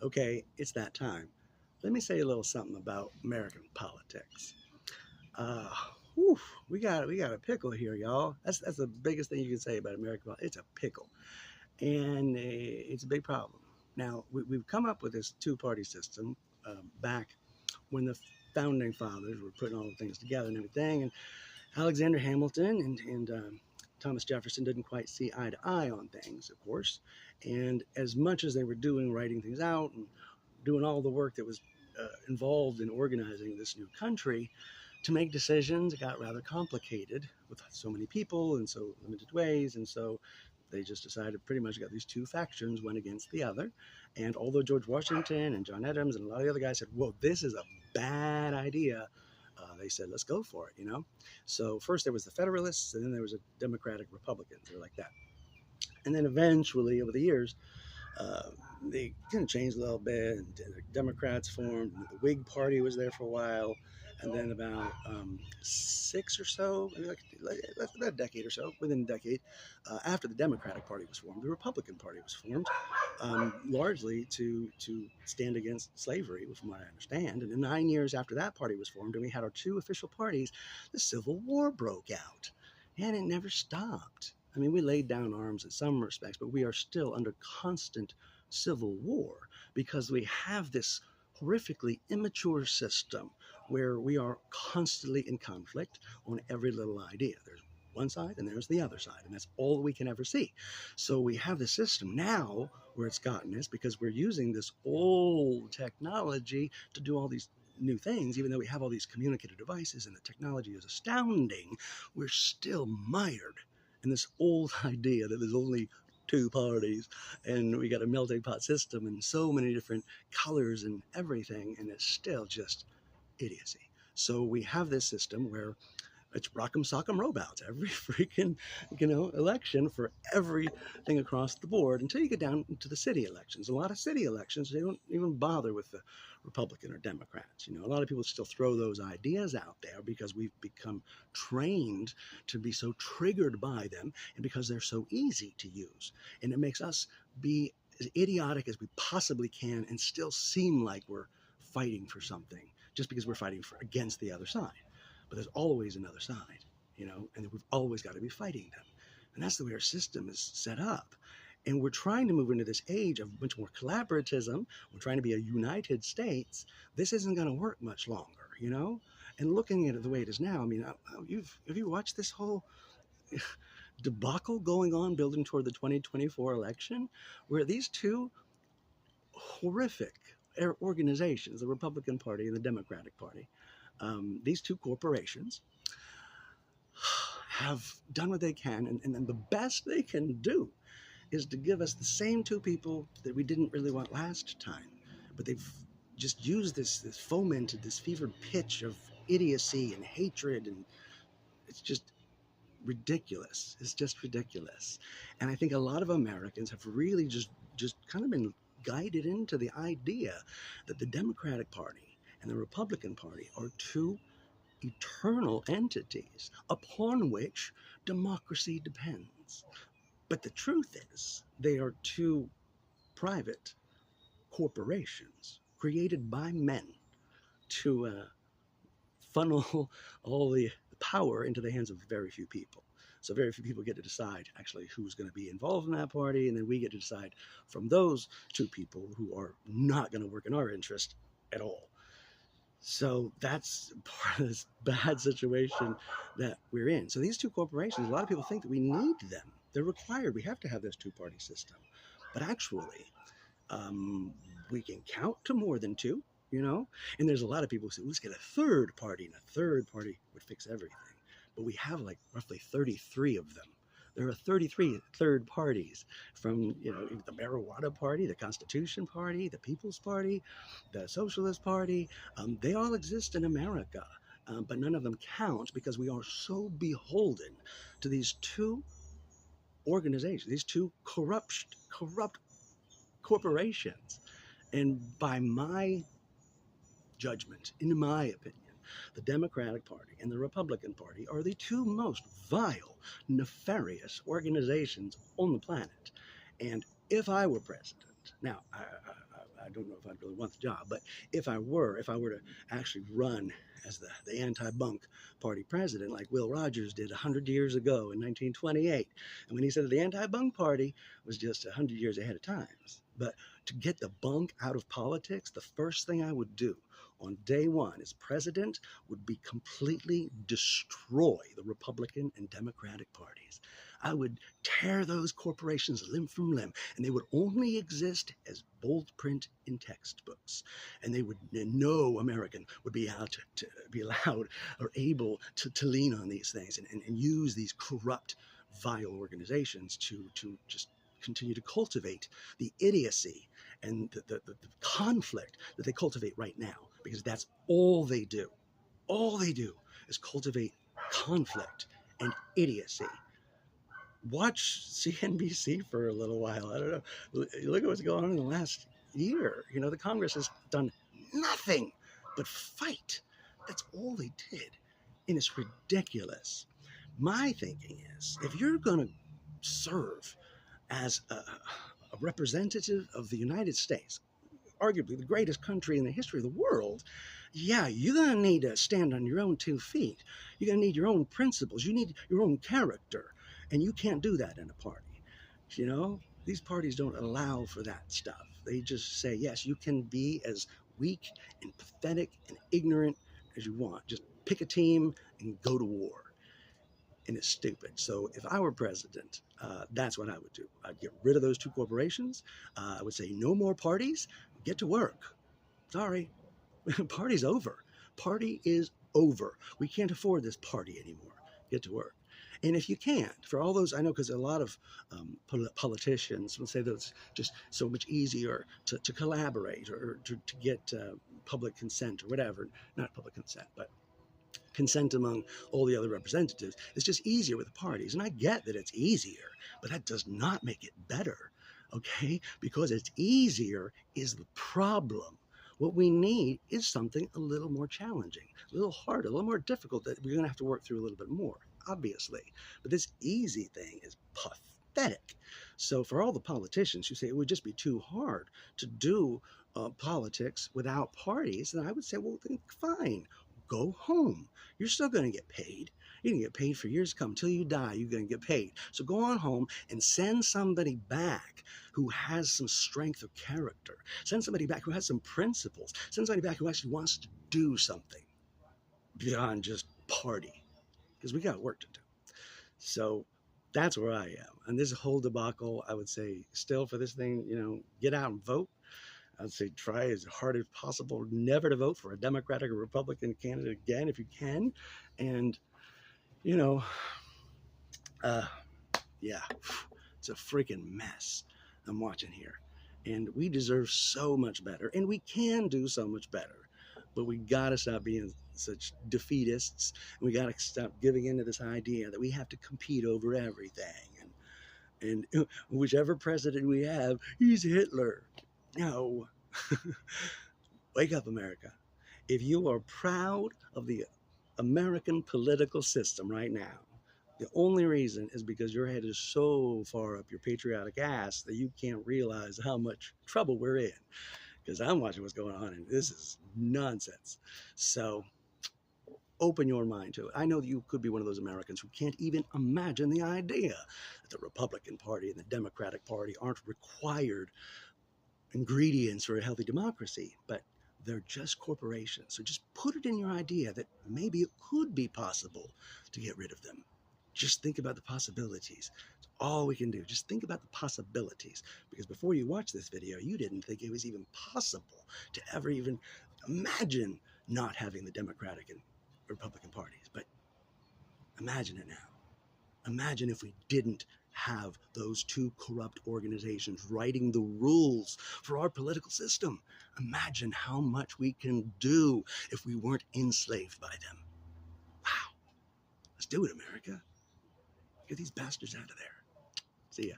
Okay, it's that time. Let me say a little something about American politics. Uh, whew, we got a pickle here, y'all. That's the biggest thing you can say about American politics. It's a pickle, and it's a big problem. Now we've come up with this two-party system back when the founding fathers were putting all the things together and everything, and Alexander Hamilton and Thomas Jefferson didn't quite see eye to eye on things, of course. And as much as they were doing, writing things out and doing all the work that was involved in organizing this new country, to make decisions, it got rather complicated with so many people in so limited ways. And so they just decided pretty much got these two factions, one against the other. And although George Washington and John Adams and a lot of the other guys said, whoa, this is a bad idea, they said, let's go for it. So first there was the Federalists, and then there was a Democratic Republicans. They're like that. And then eventually, over the years, uh, they kind of changed a little bit, and the Democrats formed, and the Whig Party was there for a while, and then about six or so, maybe like about a decade or so, within a decade, after the Democratic Party was formed, the Republican Party was formed, largely to stand against slavery, from what I understand. And 9 years after that party was formed, and we had our two official parties, the Civil War broke out, and it never stopped. I mean, we laid down arms in some respects, but we are still under constant civil war because we have this horrifically immature system where we are constantly in conflict on every little idea. There's one side and there's the other side, and that's all we can ever see. So we have the system now where it's gotten us because we're using this old technology to do all these new things. Even though we have all these communicative devices and the technology is astounding, we're still mired in this old idea that there's only two parties and we got a melting pot system and so many different colors and everything, and it's still just idiocy. So we have this system where it's rock'em sock'em robots every freaking election for everything across the board until you get down to the city elections. A lot of city elections, they don't even bother with the Republican or Democrats. A lot of people still throw those ideas out there because we've become trained to be so triggered by them, and because they're so easy to use, and it makes us be as idiotic as we possibly can and still seem like we're fighting for something just because we're fighting against the other side. But there's always another side, and we've always got to be fighting them. And that's the way our system is set up. And we're trying to move into this age of much more collaboratism. We're trying to be a United States. This isn't going to work much longer. And looking at it the way it is now, I mean, have you watched this whole debacle going on building toward the 2024 election, where these two horrific organizations, the Republican Party and the Democratic Party, these two corporations have done what they can, and the best they can do is to give us the same two people that we didn't really want last time. But they've just used this fomented, this fevered pitch of idiocy and hatred, and it's just ridiculous. It's just ridiculous. And I think a lot of Americans have really just kind of been guided into the idea that the Democratic Party and the Republican Party are two eternal entities upon which democracy depends. But the truth is, they are two private corporations created by men to funnel all the power into the hands of very few people. So very few people get to decide actually who's going to be involved in that party, and then we get to decide from those two people who are not going to work in our interest at all. So that's part of this bad situation that we're in. So these two corporations, a lot of people think that we need them. They're required. We have to have this two-party system. But actually, we can count to more than two. And there's a lot of people who say, let's get a third party, and a third party would fix everything. But we have like roughly 33 of them. There are 33 third parties from, the Marijuana Party, the Constitution Party, the People's Party, the Socialist Party. They all exist in America, but none of them count because we are so beholden to these two organizations, these two corrupt corporations. And by my judgment, in my opinion, the Democratic Party and the Republican Party are the two most vile, nefarious organizations on the planet. And if I were president, now, I don't know if I'd really want the job, but if I were to actually run as the anti-bunk party president, like Will Rogers did 100 years ago in 1928, and when he said the anti-bunk party was just 100 years ahead of times. But to get the bunk out of politics, the first thing I would do on day one as president would be completely destroy the Republican and Democratic parties. I would tear those corporations limb from limb, and they would only exist as bold print in textbooks. And no American would be be allowed or able to lean on these things and use these corrupt, vile organizations to just continue to cultivate the idiocy and the conflict that they cultivate right now, because that's all they do. All they do is cultivate conflict and idiocy. Watch CNBC for a little while. I don't know. Look at what's going on in the last year. The Congress has done nothing but fight. That's all they did. And it's ridiculous. My thinking is, if you're going to serve as a representative of the United States, arguably the greatest country in the history of the world, yeah, you're going to need to stand on your own 2 feet. You're going to need your own principles. You need your own character. And you can't do that in a party. These parties don't allow for that stuff. They just say, yes, you can be as weak and pathetic and ignorant as you want. Just pick a team and go to war. And it's stupid. So if I were president, that's what I would do. I'd get rid of those 2 corporations. I would say no more parties. Get to work. Sorry. Party's over. Party is over. We can't afford this party anymore. Get to work. And if you can't, for all those, I know, because a lot of politicians will say that it's just so much easier to collaborate or to get public consent or whatever. Not public consent, but consent among all the other representatives. It's just easier with the parties. And I get that it's easier, but that does not make it better, okay? Because it's easier is the problem. What we need is something a little more challenging, a little harder, a little more difficult that we're going to have to work through a little bit more, obviously. But this easy thing is pathetic. So for all the politicians who say it would just be too hard to do politics without parties, then I would say, well, then fine, go home. You're still going to get paid. You're going to get paid for years to come. Until you die, you're going to get paid. So go on home and send somebody back who has some strength of character. Send somebody back who has some principles. Send somebody back who actually wants to do something beyond just party, because we got work to do. So that's where I am. And this whole debacle, I would say, still for this thing, get out and vote. I'd say try as hard as possible never to vote for a Democratic or Republican candidate again if you can. And, yeah, it's a freaking mess I'm watching here. And we deserve so much better. And we can do so much better. But we got to stop being such defeatists. And we got to stop giving into this idea that we have to compete over everything. And whichever president we have, he's Hitler. No. Wake up, America. If you are proud of the American political system right now, the only reason is because your head is so far up your patriotic ass that you can't realize how much trouble we're in. Because I'm watching what's going on, and this is nonsense. So open your mind to it. I know that you could be one of those Americans who can't even imagine the idea that the Republican Party and the Democratic Party aren't required ingredients for a healthy democracy, but they're just corporations. So just put it in your idea that maybe it could be possible to get rid of them. Just think about the possibilities. It's all we can do. Just think about the possibilities. Because before you watch this video, you didn't think it was even possible to ever even imagine not having the Democratic and Republican parties. But imagine it now. Imagine if we didn't have those 2 corrupt organizations writing the rules for our political system. Imagine how much we can do if we weren't enslaved by them. Wow. Let's do it, America. Get these bastards out of there. See ya.